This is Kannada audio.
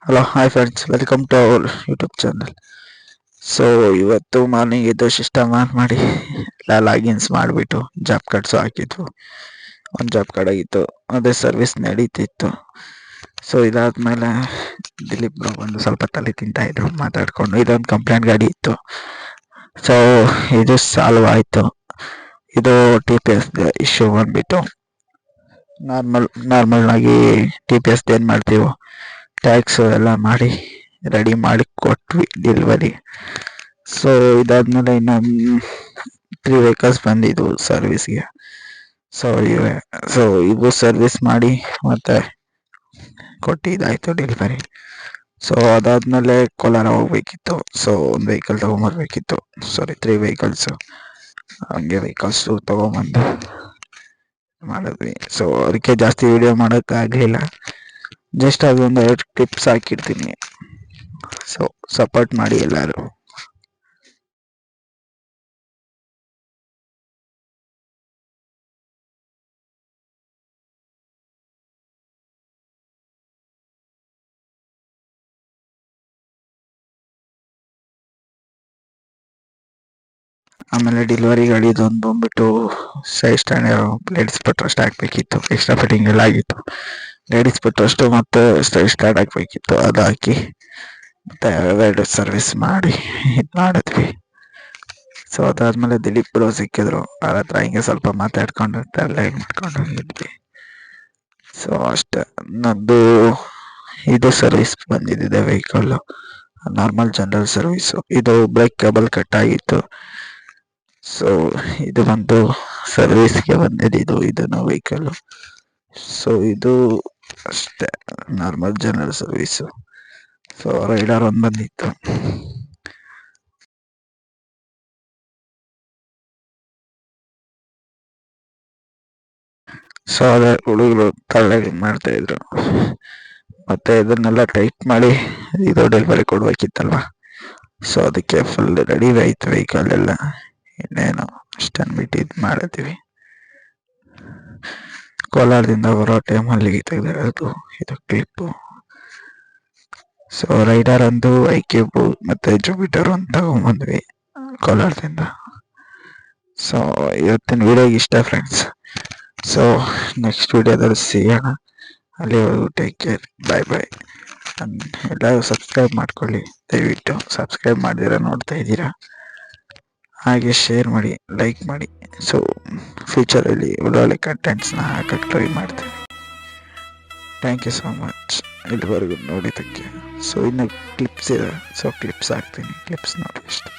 Hello hi friends, welcome to our YouTube channel. So ಇವತ್ತು ಮಾರ್ನಿಂಗ್ ಎದ್ದು ಸಿಸ್ಟಮ್ ಆನ್ ಮಾಡಿ ಎಲ್ಲ ಲಾಗಿನ್ಸ್ ಮಾಡಿಬಿಟ್ಟು ಜಾಬ್ ಕಾರ್ಡ್ಸು ಹಾಕಿದ್ವು. ಒಂದು ಜಾಬ್ ಕಾರ್ಡ್ ಆಗಿತ್ತು, ಅದೇ ಸರ್ವಿಸ್ ನಡೀತಿತ್ತು. ಸೊ ಇದಾದ್ಮೇಲೆ ದಿಲೀಪ್ ಬ್ರೋ ಬಂದು ಸ್ವಲ್ಪ ತಲೆ ತಿಂತಾ ಇದ್ರು ಮಾತಾಡ್ಕೊಂಡು. ಇದೊಂದು ಕಂಪ್ಲೇಂಟ್ ಗಾಡಿ ಇತ್ತು. ಸೊ ಇದು ಸಾಲ್ವ್ ಆಯಿತು. ಇದು ಟಿ ಪಿ ಎಸ್ ಇಶ್ಯೂ ಬಂದ್ಬಿಟ್ಟು ನಾರ್ಮಲ್ ಆಗಿ ಟಿ ಪಿ ಎಸ್ ಏನು ಮಾಡ್ತೀವೋ ಟ್ಯಾಕ್ಸು ಎಲ್ಲ ಮಾಡಿ ರೆಡಿ ಮಾಡಿ ಕೊಟ್ವಿ ಡೆಲಿವರಿ. ಸೊ ಇದಾದ್ಮೇಲೆ ಇನ್ನೊಂದು 3 ವೆಹಿಕಲ್ಸ್ ಬಂದಿದ್ವು ಸರ್ವಿಸ್ಗೆ. ಸೊ ಇವು ಸರ್ವಿಸ್ ಮಾಡಿ ಮತ್ತೆ ಕೊಟ್ಟಿದ್ದಾಯಿತು ಡೆಲಿವರಿ. ಸೊ ಅದಾದ್ಮೇಲೆ ಕೋಲಾರ ಹೋಗ್ಬೇಕಿತ್ತು. ಸೊ ಒಂದು ವೆಹಿಕಲ್ ತೊಗೊಂಬರ್ಬೇಕಿತ್ತು. ಸಾರಿ 3 ವೆಹಿಕಲ್ಸು. ಹಂಗೆ ವೆಹಿಕಲ್ಸು ತೊಗೊಂಬಂದು ಮಾಡಿದ್ವಿ. ಸೊ ಅದಕ್ಕೆ ಜಾಸ್ತಿ ವಿಡಿಯೋ ಮಾಡೋಕ್ಕಾಗಲಿಲ್ಲ. ಜಸ್ಟ್ ಅದೊಂದು 2 ಕ್ಲಿಪ್ಸ್ ಹಾಕಿರ್ತೀನಿ. ಸೊ ಸಪೋರ್ಟ್ ಮಾಡಿ ಎಲ್ಲರೂ. ಆಮೇಲೆ ಡೆಲಿವರಿ ಗಾಡಿದೊಂದು ಬಂದ್ಬಿಟ್ಟು ಸೈಡ್ ಸ್ಟ್ಯಾಂಡ್ ಲೇಡೀಸ್ ಪೆಟ್ರೋಸ್ಟ್ ಹಾಕ್ಬೇಕಿತ್ತು. ಎಕ್ಸ್ಟ್ರಾ ಫಿಟ್ಟಿಂಗ್ ಎಲ್ಲ ಆಗಿತ್ತು. ಲೇಡೀಸ್ ಪೆಟ್ರೋಸ್ಟು ಮತ್ತು ಸೈಡ್ ಸ್ಟ್ಯಾಂಡ್ ಹಾಕ್ಬೇಕಿತ್ತು. ಅದು ಹಾಕಿ ಮತ್ತೆ ಎರಡು ಸರ್ವಿಸ್ ಮಾಡಿ ಇದು ಮಾಡಿದ್ವಿ. ಸೊ ಅದಾದ್ಮೇಲೆ ದಿಲೀಪ್ ಬ್ರೋ ಸಿಕ್ಕಿದ್ರು. ಅವ್ರ ಹತ್ರ ಹಿಂಗೆ ಸ್ವಲ್ಪ ಮಾತಾಡ್ಕೊಂಡು ಲೈನ್ ಮಾಡ್ಕೊಂಡು ಇದ್ವಿ. ಸೊ ಅಷ್ಟೇ. ನಂದು ಇದು ಸರ್ವಿಸ್ ಬಂದಿದೆ ವೆಹಿಕಲ್ಲು, ನಾರ್ಮಲ್ ಜನರಲ್ ಸರ್ವಿಸು. ಇದು ಬ್ರೇಕ್ ಕೇಬಲ್ ಕಟ್ ಆಗಿತ್ತು. ಸೊ ಇದು ಬಂದು ಸರ್ವಿಸ್ಗೆ ಬಂದಿದ್ದು ಇದನ್ನು ವೆಹಿಕಲ್ಲು. ಸೊ ಇದು ಅಷ್ಟೇ, normal general service. So rider ಒಂದು ಬಂದಿತ್ತು. ಸೊ ಅದೇ ಹುಡುಗರು ತಳ್ಳಗೆ ಮಾಡ್ತಾ ಇದ್ರು. ಮತ್ತೆ ಇದನ್ನೆಲ್ಲ ಟೈಟ್ ಮಾಡಿ ಇದು ಡೆಲಿವರಿ ಕೊಡ್ಬೇಕಿತ್ತಲ್ವ. ಸೊ ಅದಕ್ಕೆ ಫುಲ್ ರೆಡಿ ಆಯ್ತು ವೆಹಿಕಲ್ ಎಲ್ಲ. ಇನ್ನೇನು ಅಷ್ಟು ಅಂದ್ಬಿಟ್ಟು ಇದು ಮಾಡಿದ್ವಿ. ಕೋಲಾರದಿಂದ ಬರೋ ಟೈಮಲ್ಲಿ ತೆಗೆದಿರೋದು ಇದು ಕ್ಲಿಪ್ಪು. ಸೊ ರೈಡರ್ ಒಂದು ಐಕ್ಯೂಬು ಮತ್ತು ಜುಪಿಟರ್ ಒಂದು ತಗೊಂಬಂದ್ವಿ ಕೋಲಾರದಿಂದ. ಸೊ ಇವತ್ತಿನ ವಿಡಿಯೋಗೆ ಇಷ್ಟ ಫ್ರೆಂಡ್ಸ್. ಸೊ ನೆಕ್ಸ್ಟ್ ವಿಡಿಯೋದಲ್ಲಿ ಸಿಗೋಣ. ಅಲ್ಲಿವರೆಗೂ ಟೇಕ್ ಕೇರ್, ಬಾಯ್ ಬಾಯ್. ಎಲ್ಲರೂ ಸಬ್ಸ್ಕ್ರೈಬ್ ಮಾಡ್ಕೊಳ್ಳಿ ದಯವಿಟ್ಟು. ಸಬ್ಸ್ಕ್ರೈಬ್ ಮಾಡಿದಿರ ನೋಡ್ತಾ ಇದ್ದೀರಾ, ಹಾಗೆ ಶೇರ್ ಮಾಡಿ, ಲೈಕ್ ಮಾಡಿ. ಸೊ ಫ್ಯೂಚರಲ್ಲಿ ಒಳ್ಳೊಳ್ಳೆ ಕಂಟೆಂಟ್ಸ್ನ ಹಾಕಕ್ಕೆ ಟ್ರೈ ಮಾಡ್ತೀನಿ. ಥ್ಯಾಂಕ್ ಯು ಸೋ ಮಚ್ ಇಲ್ಲಿವರೆಗೂ ನೋಡಿದ್ದಕ್ಕೆ. ಸೊ ಇನ್ನು ಕ್ಲಿಪ್ಸ್ ಇದೆ, ಸೊ ಕ್ಲಿಪ್ಸ್ ಹಾಕ್ತೀನಿ. ಕ್ಲಿಪ್ಸ್ ನೋಡಿ ಅಷ್ಟೇ.